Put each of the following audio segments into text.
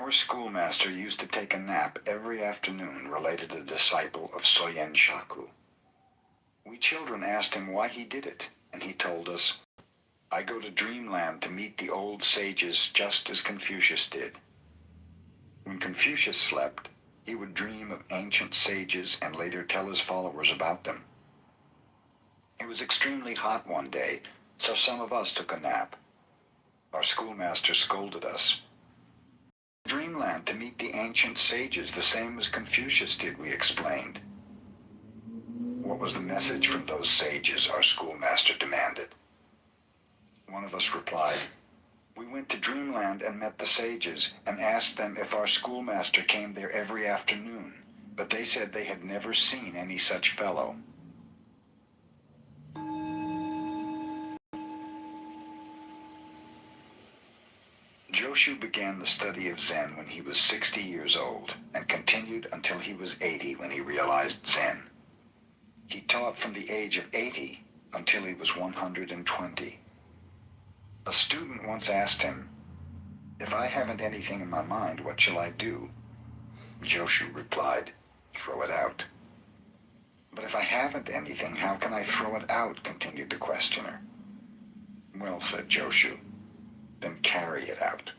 Our schoolmaster used to take a nap every afternoon, related a disciple of Soyen Shaku. We children asked him why he did it, and he told us, "I go to dreamland to meet the old sages just as Confucius did." When Confucius slept, he would dream of ancient sages and later tell his followers about them. It was extremely hot one day, so some of us took a nap. Our schoolmaster scolded us. "Dreamland to meet the ancient sages, the same as Confucius did," we explained. "What was the message from those sages?" our schoolmaster demanded. One of us replied, "We went to Dreamland and met the sages and asked them if our schoolmaster came there every afternoon, but they said they had never seen any such fellow." Joshu began the study of Zen when he was 60 years old and continued until he was 80 when he realized Zen. He taught from the age of 80 until he was 120. A student once asked him, "If I haven't anything in my mind, what shall I do?" Joshu replied, "Throw it out." "But if I haven't anything, how can I throw it out?" continued the questioner. "Well," said Joshu, "then carry it out."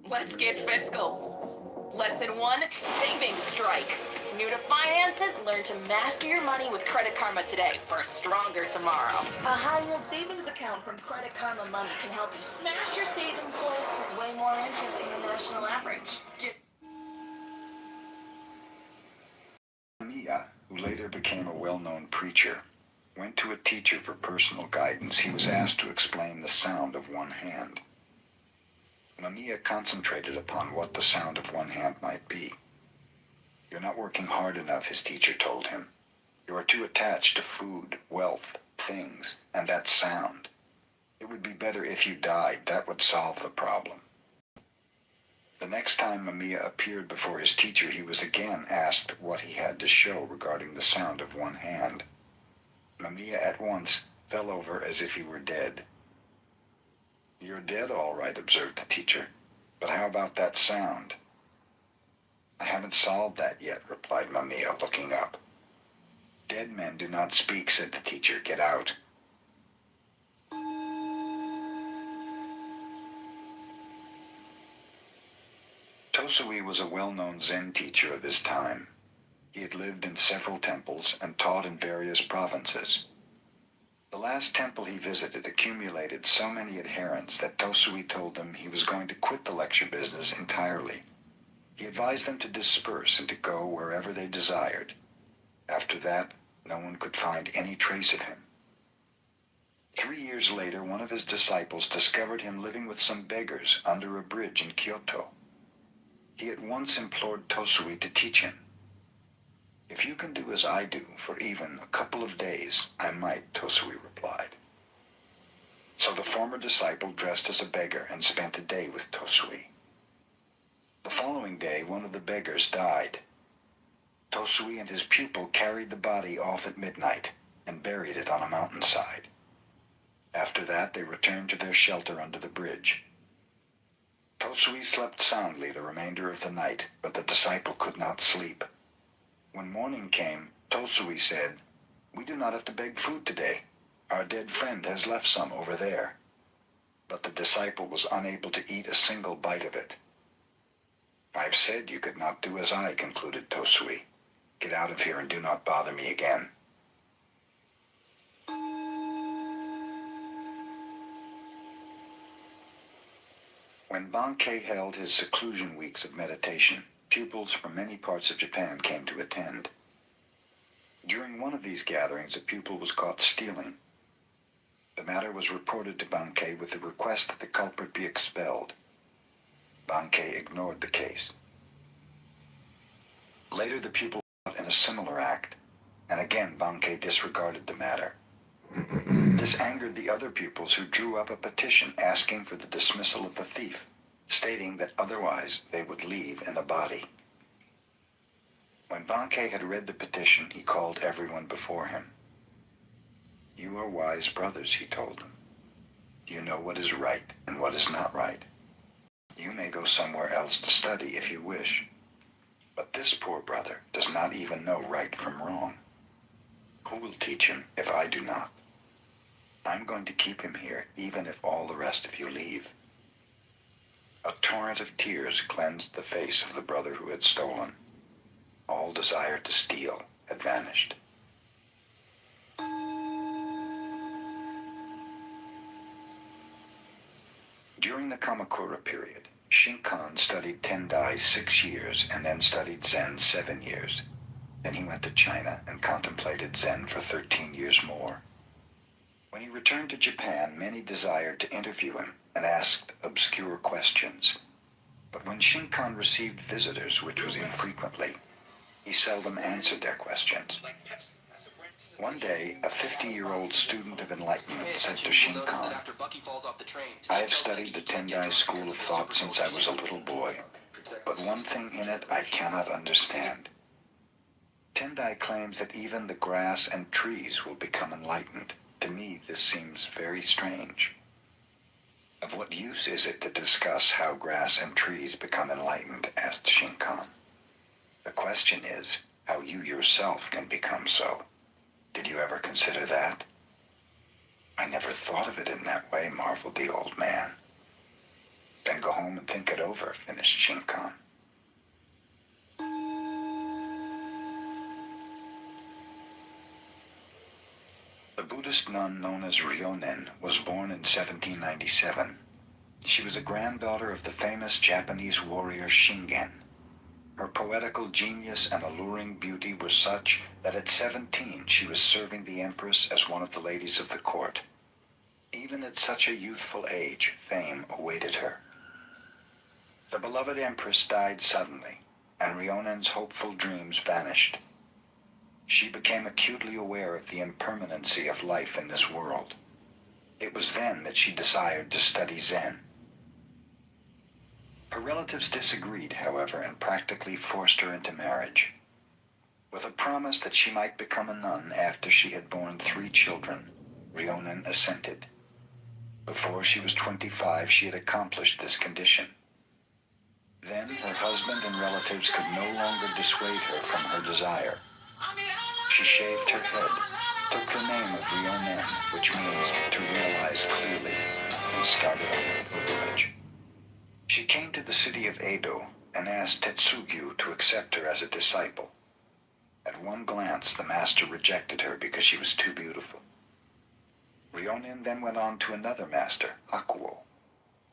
Let's get fiscal. Lesson 1, savings strike. New to finances, learn to master your money with Credit Karma today for a stronger tomorrow. A high-yield savings account from Credit Karma Money can help you smash your savings goals with way more interest than the national average. Mamiya, who later became a well-known preacher, went to a teacher for personal guidance. He was asked to explain the sound of one hand. Mamiya concentrated upon what the sound of one hand might be. "You're not working hard enough," his teacher told him. "You are too attached to food, wealth, things, and that sound. It would be better if you died. That would solve the problem." The next time Mamiya appeared before his teacher, he was again asked what he had to show regarding the sound of one hand. Mamiya at once fell over as if he were dead. "You're dead, all right," observed the teacher. "But how about that sound?" "I haven't solved that yet," replied Mamiya, looking up. "Dead men do not speak," said the teacher. "Get out." Tosui was a well-known Zen teacher of his time. He had lived in several temples and taught in various provinces. The last temple he visited accumulated so many adherents that Tosui told them he was going to quit the lecture business entirely. He advised them to disperse and to go wherever they desired. After that, no one could find any trace of him. 3 years later, one of his disciples discovered him living with some beggars under a bridge in Kyoto. He at once implored Tosui to teach him. "If you can do as I do for even a couple of days, I might," Tosui replied. So the former disciple dressed as a beggar and spent a day with Tosui. The following day, one of the beggars died. Tosui and his pupil carried the body off at midnight and buried it on a mountainside. After that, they returned to their shelter under the bridge. Tosui slept soundly the remainder of the night, but the disciple could not sleep. When morning came, Tosui said, "We do not have to beg food today. Our dead friend has left some over there." But the disciple was unable to eat a single bite of it. "I've said you could not do as I," concluded Tosui. "Get out of here and do not bother me again." When Bankei held his seclusion weeks of meditation, pupils from many parts of Japan came to attend. During one of these gatherings, a pupil was caught stealing. The matter was reported to Bankei with the request that the culprit be expelled. Bankei ignored the case. Later, the pupil was caught in a similar act, and again Bankei disregarded the matter. This angered the other pupils, who drew up a petition asking for the dismissal of the thief, stating that otherwise they would leave in a body. When Bankei had read the petition, he called everyone before him. You are wise brothers, he told them. You know what is right and what is not right. You may go somewhere else to study if you wish. But this poor brother does not even know right from wrong. Who will teach him if I do not? I'm going to keep him here, even if all the rest of you leave. A torrent of tears cleansed the face of the brother who had stolen. All desire to steal had vanished. During the Kamakura period, Shinkan studied Tendai 6 years and then studied Zen 7 years. Then he went to China and contemplated Zen for 13 years more. When he returned to Japan, many desired to interview him and asked obscure questions. But when Shinkan received visitors, which was infrequently, he seldom answered their questions. One day, a 50-year-old student of enlightenment said to Shinkan, I have studied the Tendai school of thought since I was a little boy, but one thing in it I cannot understand. Tendai claims that even the grass and trees will become enlightened. To me, this seems very strange. Of what use is it to discuss how grass and trees become enlightened? Asked Shinkan. The question is how you yourself can become so. Did you ever consider that? I never thought of it in that way, marveled the old man. Then go home and think it over, finished Shinkan. The Buddhist nun known as Ryonen was born in 1797. She was a granddaughter of the famous Japanese warrior Shingen. Her poetical genius and alluring beauty were such that at 17 she was serving the empress as one of the ladies of the court. Even at such a youthful age, fame awaited her. The beloved empress died suddenly, and Ryonen's hopeful dreams vanished. She became acutely aware of the impermanency of life in this world. It was then that she desired to study Zen. Her relatives disagreed, however, and practically forced her into marriage. With a promise that she might become a nun after she had borne 3 children, Ryonen assented. Before she was 25, she had accomplished this condition. Then her husband and relatives could no longer dissuade her from her desire. She shaved her head, took the name of Ryonen, which means to realize clearly, and started on her pilgrimage. She came to the city of Edo and asked Tetsugyu to accept her as a disciple. At one glance, the master rejected her because she was too beautiful. Ryonen then went on to another master, Hakuo.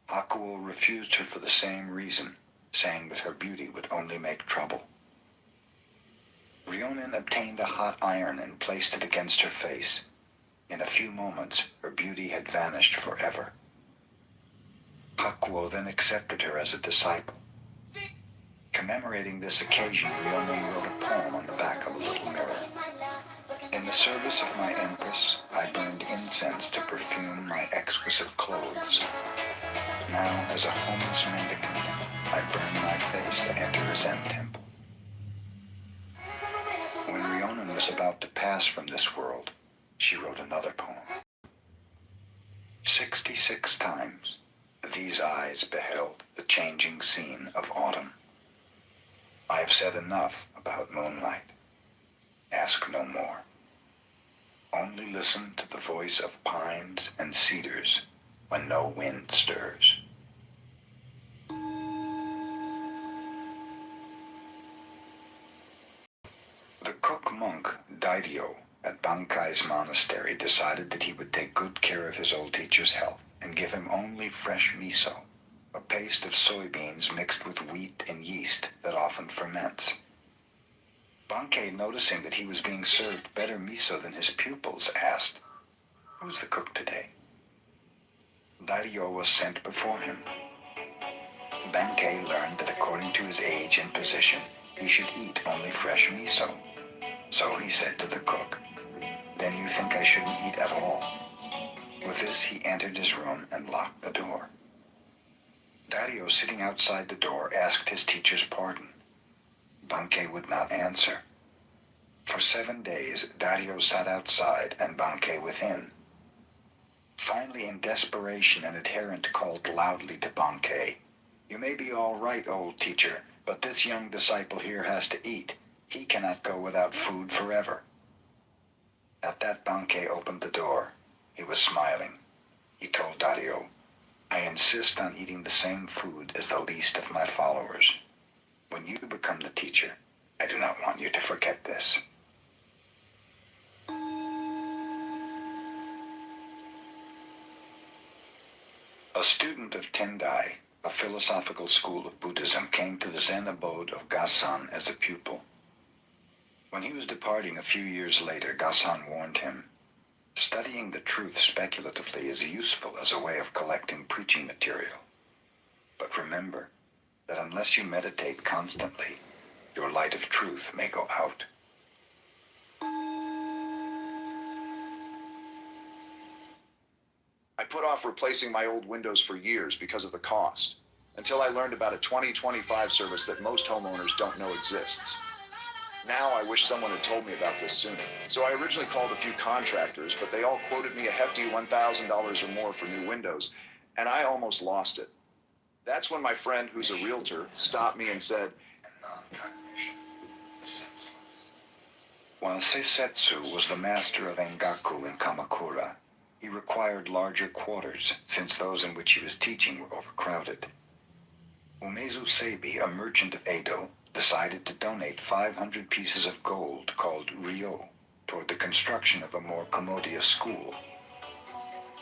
Hakuo refused her for the same reason, saying that her beauty would only make trouble. Ryonen obtained a hot iron and placed it against her face. In a few moments, her beauty had vanished forever. Hakuo then accepted her as a disciple. Commemorating this occasion, Ryonen wrote a poem on the back of a little mirror. In the service of my empress, I burned incense to perfume my exquisite clothes. Now, as a homeless mendicant, I burn my face to enter a Zen temple. When Ryonen was about to pass from this world, she wrote another poem. 66 times, these eyes beheld the changing scene of autumn. I have said enough about moonlight. Ask no more. Only listen to the voice of pines and cedars when no wind stirs. The cook monk Daidio at Bankai's monastery decided that he would take good care of his old teacher's health and give him only fresh miso, a paste of soybeans mixed with wheat and yeast that often ferments. Bankei, noticing that he was being served better miso than his pupils, asked, "Who's the cook today?" Daidio was sent before him. Bankei learned that according to his age and position, he should eat only fresh miso. So he said to the cook, "Then you think I shouldn't eat at all?" With this, he entered his room and locked the door. Daidio, sitting outside the door, asked his teacher's pardon. Bankei would not answer. For 7 days, Dario sat outside and Banke within. Finally, in desperation, an adherent called loudly to Banke, "You may be all right, old teacher, but this young disciple here has to eat. He cannot go without food forever." At that, Banke opened the door. He was smiling. He told Dario, "I insist on eating the same food as the least of my followers. When you become the teacher, I do not want you to forget this." A student of Tendai, a philosophical school of Buddhism, came to the Zen abode of Gasan as a pupil. When he was departing a few years later, Gasan warned him, "Studying the truth speculatively is useful as a way of collecting preaching material. But remember that unless you meditate constantly, your light of truth may go out." I put off replacing my old windows for years because of the cost, until I learned about a 2025 service that most homeowners don't know exists. Now I wish someone had told me about this sooner. So I originally called a few contractors, but they all quoted me a hefty $1,000 or more for new windows, and I almost lost it. That's when my friend, who's a realtor, stopped me and said, While Seisetsu was the master of Engaku in Kamakura, he required larger quarters, since those in which he was teaching were overcrowded. Umezu Seibi, a merchant of Edo, decided to donate 500 pieces of gold called ryo toward the construction of a more commodious school.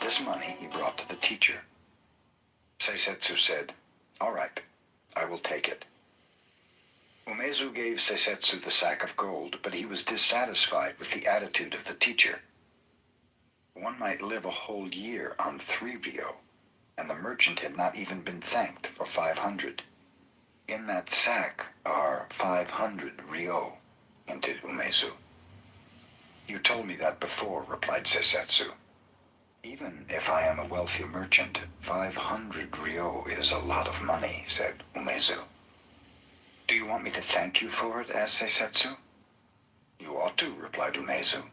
This money he brought to the teacher. Seisetsu said, "All right, I will take it." Umezu gave Seisetsu the sack of gold, but he was dissatisfied with the attitude of the teacher. One might live a whole year on 3 ryo, and the merchant had not even been thanked for 500. "In that sack are 500 ryo, hinted Umezu. "You told me that before," replied Seisetsu. "Even if I am a wealthy merchant, 500 ryo is a lot of money," said Umezu. "Do you want me to thank you for it?" asked Seisetsu. "You ought to," replied Umezu.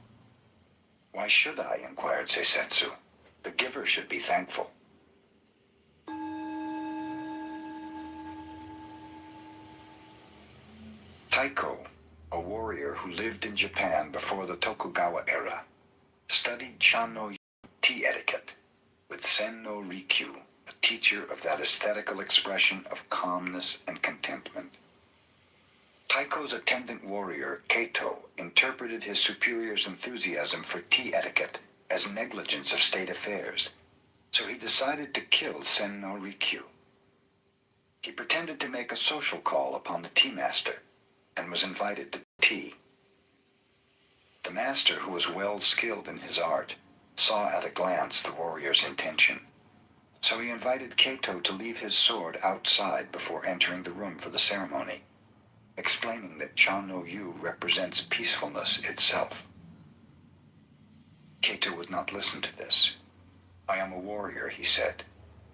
"Why should I?" inquired Seisetsu. "The giver should be thankful." Taiko, a warrior who lived in Japan before the Tokugawa era, studied Channo tea etiquette with Senno Rikyu, a teacher of that aesthetical expression of calmness and contentment. Taiko's attendant warrior, Keito, interpreted his superior's enthusiasm for tea etiquette as negligence of state affairs, so he decided to kill Senno Rikyu. He pretended to make a social call upon the tea master, and was invited to tea. The master, who was well skilled in his art, saw at a glance the warrior's intention, so he invited Keito to leave his sword outside before entering the room for the ceremony, explaining that Channo-yu represents peacefulness itself. Keito would not listen to this. "I am a warrior," he said.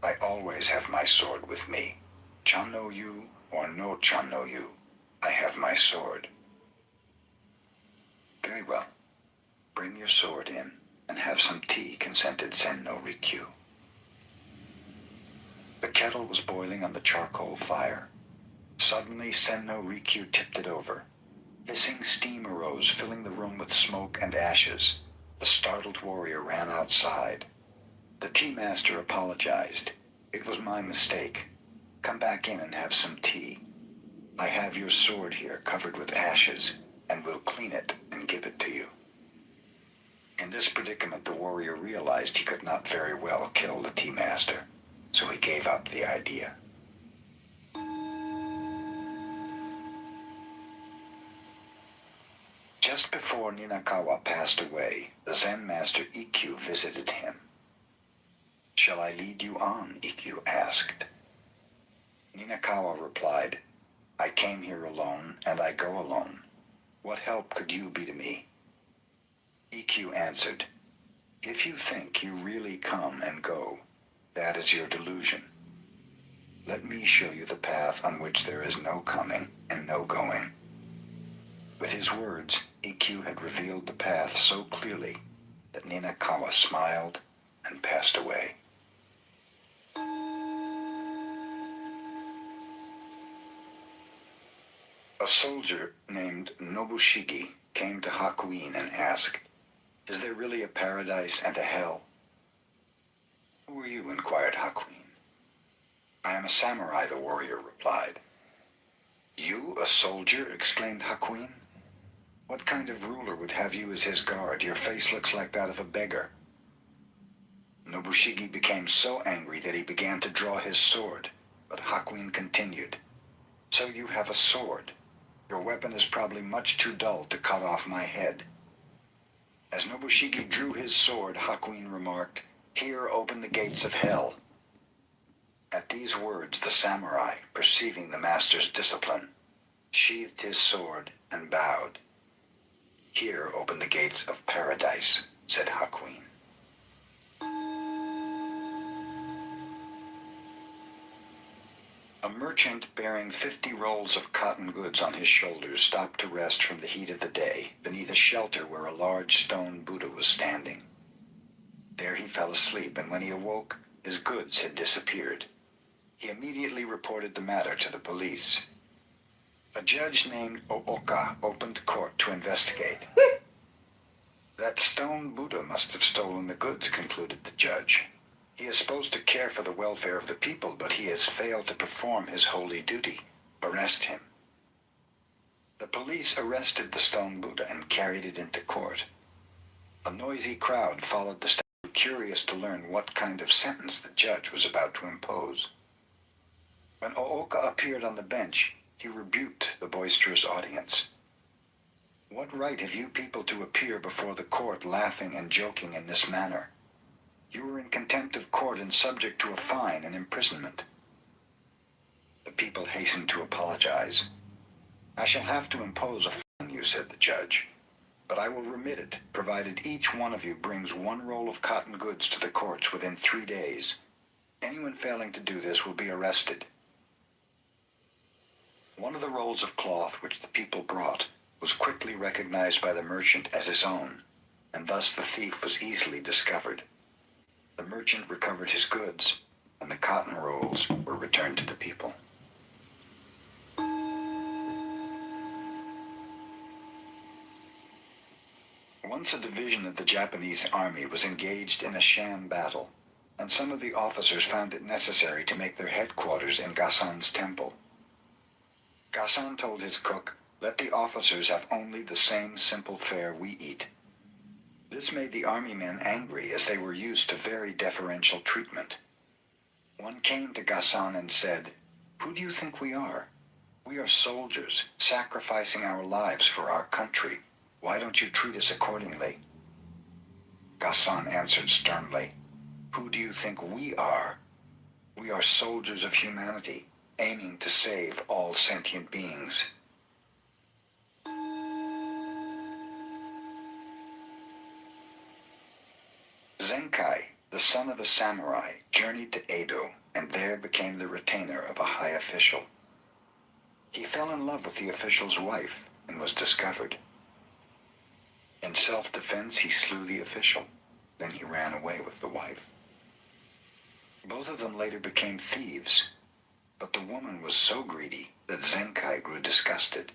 "I always have my sword with me. Channo-yu or no Channo-yu, I have my sword." "Very well. Bring your sword in and have some tea," consented Senno Rikyu. The kettle was boiling on the charcoal fire. Suddenly, Senno Rikyu tipped it over. Hissing steam arose, filling the room with smoke and ashes. The startled warrior ran outside. The tea master apologized. "It was my mistake. Come back in and have some tea. I have your sword here covered with ashes, and will clean it and give it to you." In this predicament, the warrior realized he could not very well kill the tea master, so he gave up the idea. Just before Ninakawa passed away, the Zen master Ikkyu visited him. "Shall I lead you on?" Ikkyu asked. Ninakawa replied, "I came here alone, and I go alone. What help could you be to me?" Ikkyu answered, "If you think you really come and go, that is your delusion. Let me show you the path on which there is no coming and no going." With his words, Ikkyu cue had revealed the path so clearly that Ninakawa smiled and passed away. A soldier named Nobushige came to Hakuin and asked, "Is there really a paradise and a hell?" "Who are you?" inquired Hakuin. "I am a samurai," the warrior replied. "You, a soldier?" exclaimed Hakuin. "What kind of ruler would have you as his guard? Your face looks like that of a beggar." Nobushige became so angry that he began to draw his sword, but Hakuin continued, "So you have a sword. Your weapon is probably much too dull to cut off my head." As Nobushige drew his sword, Hakuin remarked, "Here open the gates of hell." At these words, the samurai, perceiving the master's discipline, sheathed his sword and bowed. "Here open the gates of paradise," said Hakuin. A merchant bearing 50 rolls of cotton goods on his shoulders stopped to rest from the heat of the day beneath a shelter where a large stone Buddha was standing. There he fell asleep, and when he awoke, his goods had disappeared. He immediately reported the matter to the police. A judge named Ooka opened court to investigate. "That stone Buddha must have stolen the goods," concluded the judge. "He is supposed to care for the welfare of the people, but he has failed to perform his holy duty. Arrest him." The police arrested the stone Buddha and carried it into court. A noisy crowd followed the statue, curious to learn what kind of sentence the judge was about to impose. When Ooka appeared on the bench, he rebuked the boisterous audience. "What right have you people to appear before the court laughing and joking in this manner? You are in contempt of court and subject to a fine and imprisonment." The people hastened to apologize. "I shall have to impose a fine on you," said the judge, "but I will remit it, provided each one of you brings 1 roll of cotton goods to the courts within 3 days. Anyone failing to do this will be arrested." One of the rolls of cloth which the people brought was quickly recognized by the merchant as his own, and thus the thief was easily discovered. The merchant recovered his goods, and the cotton rolls were returned to the people. Once a division of the Japanese army was engaged in a sham battle, and some of the officers found it necessary to make their headquarters in Gasan's temple. Gasan told his cook, "Let the officers have only the same simple fare we eat." This made the army men angry, as they were used to very deferential treatment. One came to Gasan and said, "Who do you think we are? We are soldiers, sacrificing our lives for our country. Why don't you treat us accordingly?" Gasan answered sternly, "Who do you think we are? We are soldiers of humanity, aiming to save all sentient beings." Zenkai, the son of a samurai, journeyed to Edo and there became the retainer of a high official. He fell in love with the official's wife and was discovered. In self-defense, he slew the official. Then he ran away with the wife. Both of them later became thieves, but the woman was so greedy that Zenkai grew disgusted.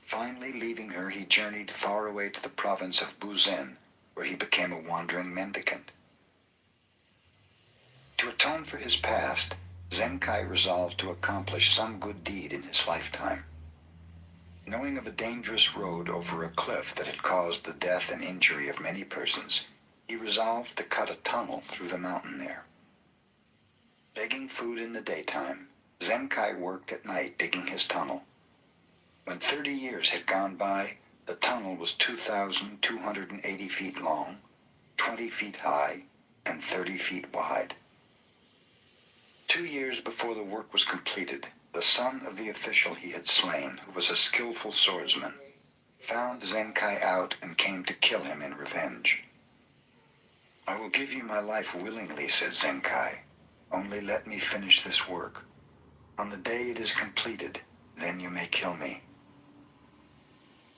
Finally, leaving her, he journeyed far away to the province of Buzen, where he became a wandering mendicant. To atone for his past, Zenkai resolved to accomplish some good deed in his lifetime. Knowing of a dangerous road over a cliff that had caused the death and injury of many persons, he resolved to cut a tunnel through the mountain there. Begging food in the daytime, Zenkai worked at night digging his tunnel. When 30 years had gone by, the tunnel was 2,280 feet long, 20 feet high, and 30 feet wide. 2 years before the work was completed, the son of the official he had slain, who was a skillful swordsman, found Zenkai out and came to kill him in revenge. "I will give you my life willingly," said Zenkai. "Only let me finish this work. On the day it is completed, then you may kill me."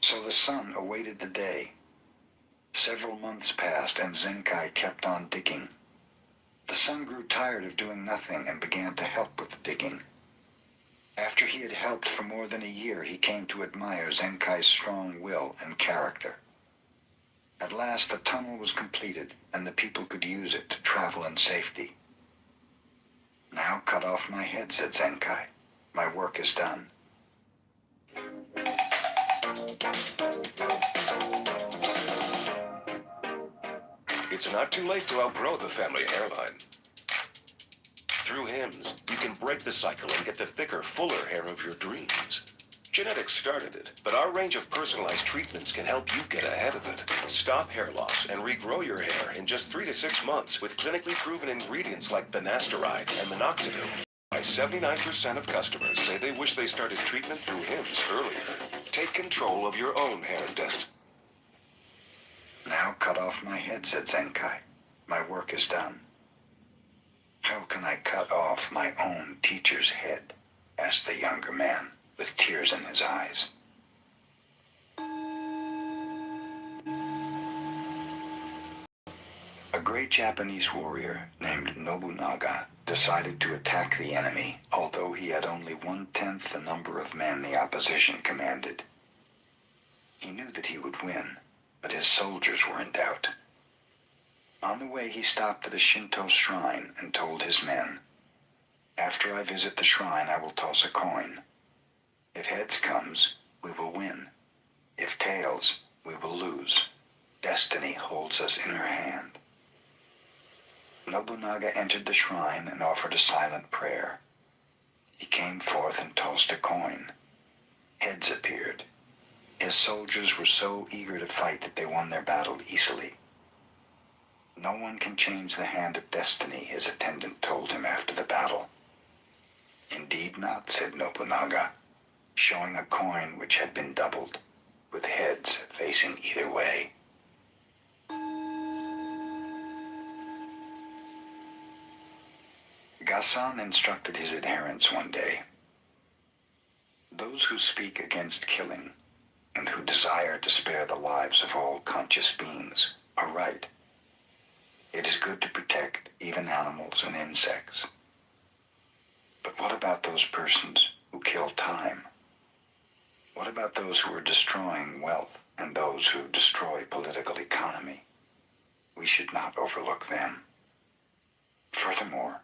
So the son awaited the day. Several months passed, and Zenkai kept on digging. The son grew tired of doing nothing and began to help with the digging. After he had helped for more than a year, he came to admire Zenkai's strong will and character. At last the tunnel was completed, and the people could use it to travel in safety. "Now cut off my head," said Zenkai. "My work is done." It's not too late to outgrow the family hairline. Through Hims, you can break the cycle and get the thicker, fuller hair of your dreams. Genetics started it, but our range of personalized treatments can help you get ahead of it. Stop hair loss and regrow your hair in just 3 to 6 months with clinically proven ingredients like finasteride and minoxidil. 79% of customers say they wish they started treatment through Hims earlier. Take control of your own hair destiny. "Now cut off my head," said Zenkai. "My work is done." "How can I cut off my own teacher's head?" asked the younger man, with tears in his eyes. A great Japanese warrior named Nobunaga decided to attack the enemy, although he had only 1/10 the number of men the opposition commanded. He knew that he would win, but his soldiers were in doubt. On the way, he stopped at a Shinto shrine and told his men, "After I visit the shrine, I will toss a coin. If heads comes, we will win. If tails, we will lose. Destiny holds us in her hand." Nobunaga entered the shrine and offered a silent prayer. He came forth and tossed a coin. Heads appeared. His soldiers were so eager to fight that they won their battle easily. "No one can change the hand of destiny," his attendant told him after the battle. "Indeed not," said Nobunaga, showing a coin which had been doubled, with heads facing either way. Gasan instructed his adherents one day, "Those who speak against killing and who desire to spare the lives of all conscious beings are right. It is good to protect even animals and insects. But what about those persons who kill time? What about those who are destroying wealth and those who destroy political economy? We should not overlook them. Furthermore,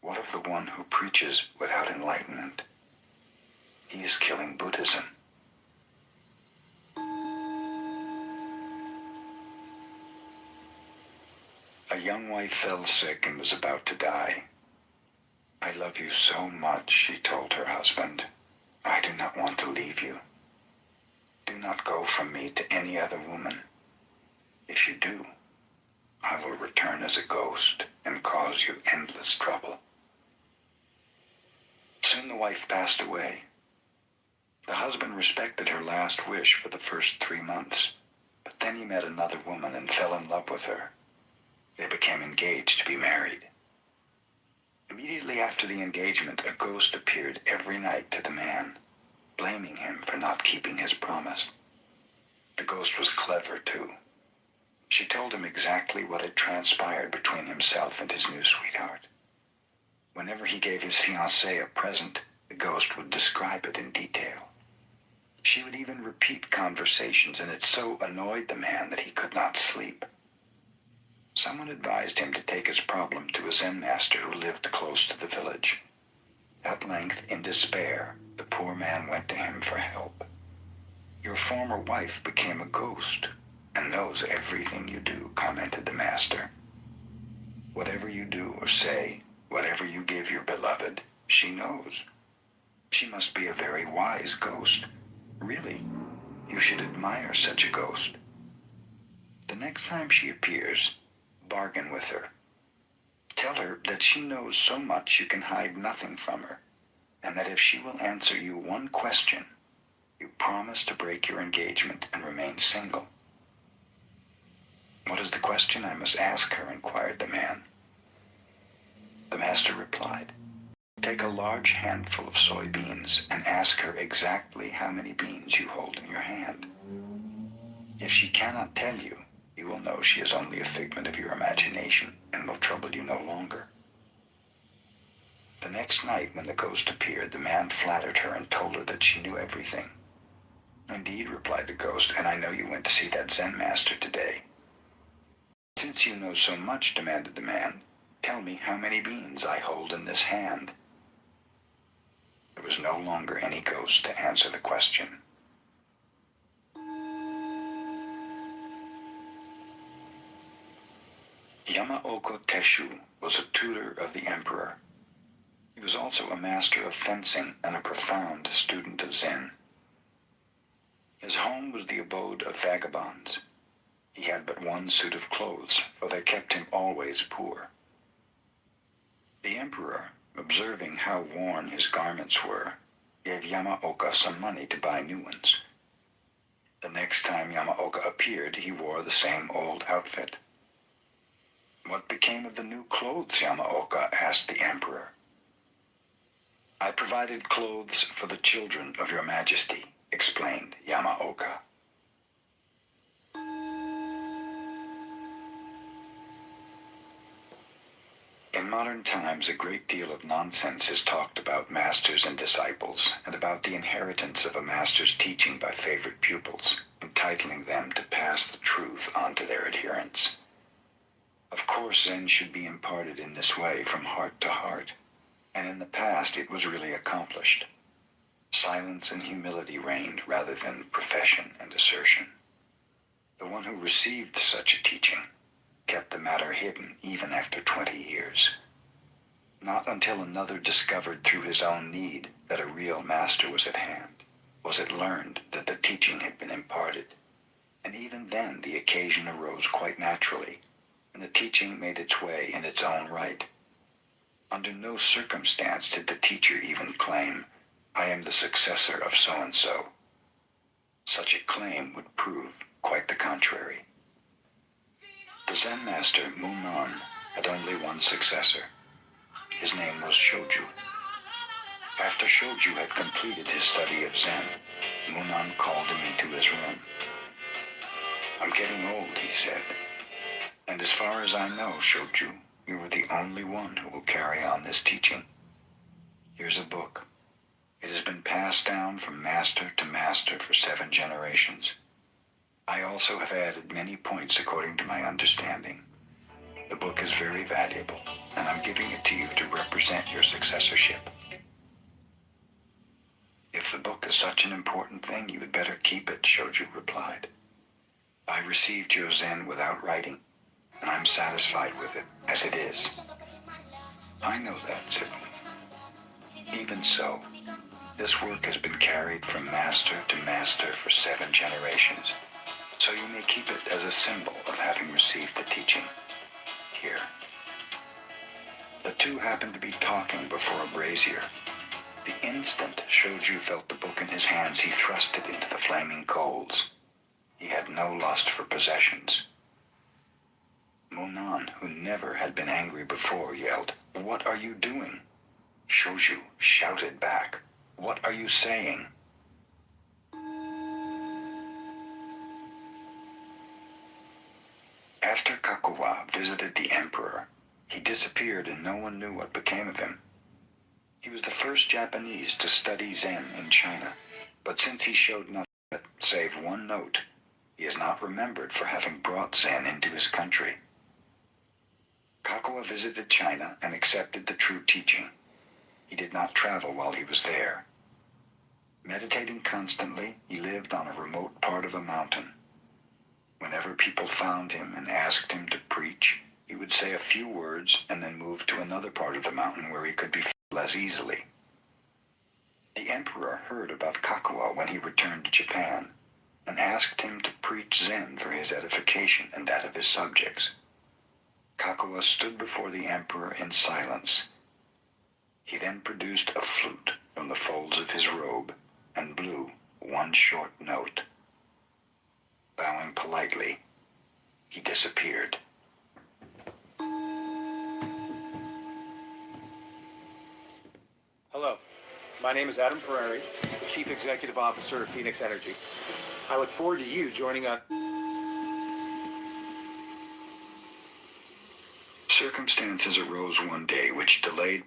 what of the one who preaches without enlightenment? He is killing Buddhism." A young wife fell sick and was about to die. "I love you so much," she told her husband. "I do not want to leave you. Do not go from me to any other woman. If you do, I will return as a ghost and cause you endless trouble." Soon the wife passed away. The husband respected her last wish for the first 3 months, but then he met another woman and fell in love with her. They became engaged to be married. Immediately after the engagement, a ghost appeared every night to the man, blaming him for not keeping his promise. The ghost was clever, too. She told him exactly what had transpired between himself and his new sweetheart. Whenever he gave his fiancée a present, the ghost would describe it in detail. She would even repeat conversations, and it so annoyed the man that he could not sleep. Someone advised him to take his problem to a Zen master who lived close to the village. At length, in despair, the poor man went to him for help. "Your former wife became a ghost and knows everything you do," commented the master. "Whatever you do or say, whatever you give your beloved, she knows. She must be a very wise ghost. Really, you should admire such a ghost. The next time she appears, bargain with her. Tell her that she knows so much you can hide nothing from her, and that if she will answer you one question, you promise to break your engagement and remain single." "What is the question I must ask her?" inquired the man. The master replied, "Take a large handful of soybeans and ask her exactly how many beans you hold in your hand. If she cannot tell you, you will know she is only a figment of your imagination and will trouble you no longer. The next night when the ghost appeared, the man flattered her and told her that she knew everything. Indeed, replied the ghost, and I know you went to see that Zen master today. Since you know so much, demanded the man, tell me how many beans I hold in this hand. There was no longer any ghost to answer the question. Yamaoka Teshu was a tutor of the emperor. He was also a master of fencing and a profound student of Zen. His home was the abode of vagabonds. He had but one suit of clothes, for they kept him always poor. The emperor, observing how worn his garments were, gave Yamaoka some money to buy new ones. The next time Yamaoka appeared, he wore the same old outfit. What became of the new clothes, Yamaoka asked the emperor. I provided clothes for the children of your majesty, explained Yamaoka. In modern times, a great deal of nonsense is talked about masters and disciples, and about the inheritance of a master's teaching by favorite pupils, entitling them to pass the truth on to their adherents. Of course, Zen should be imparted in this way from heart to heart, and in the past it was really accomplished. Silence and humility reigned rather than profession and assertion. The one who received such a teaching kept the matter hidden even after 20 years. Not until another discovered through his own need that a real master was at hand was it learned that the teaching had been imparted. And even then the occasion arose quite naturally, and the teaching made its way in its own right. Under no circumstance did the teacher even claim, I am the successor of so-and-so. Such a claim would prove quite the contrary. The Zen master, Munan, had only one successor. His name was Shoju. After Shoju had completed his study of Zen, Munan called him into his room. I'm getting old, he said. And as far as I know, Shoju, you are the only one who will carry on this teaching. Here's a book. It has been passed down from master to master for 7 generations. I also have added many points according to my understanding. The book is very valuable, and I'm giving it to you to represent your successorship. If the book is such an important thing, you had better keep it, Shoju replied. I received your Zen without writing, and I'm satisfied with it as it is. I know that, Sibling. Even so, this work has been carried from master to master for 7 generations. So you may keep it as a symbol of having received the teaching. Here. The two happened to be talking before a brazier. The instant Shoju felt the book in his hands, he thrust it into the flaming coals. He had no lust for possessions. Munan, who never had been angry before, yelled, What are you doing? Shoju shouted back, What are you saying? After Kakuwa visited the emperor, he disappeared and no one knew what became of him. He was the first Japanese to study Zen in China, but since he showed nothing save one note, he is not remembered for having brought Zen into his country. Kakuwa visited China and accepted the true teaching. He did not travel while he was there. Meditating constantly, he lived on a remote part of a mountain. Whenever people found him and asked him to preach, he would say a few words and then move to another part of the mountain where he could be found less easily. The emperor heard about Kakuwa when he returned to Japan and asked him to preach Zen for his edification and that of his subjects. Kakuwa stood before the emperor in silence. He then produced a flute from the folds of his robe and blew one short note. Bowing politely, he disappeared. Hello, my name is Adam Ferrari, the Chief Executive Officer of Phoenix Energy. I look forward to you joining us. Circumstances arose one day which delayed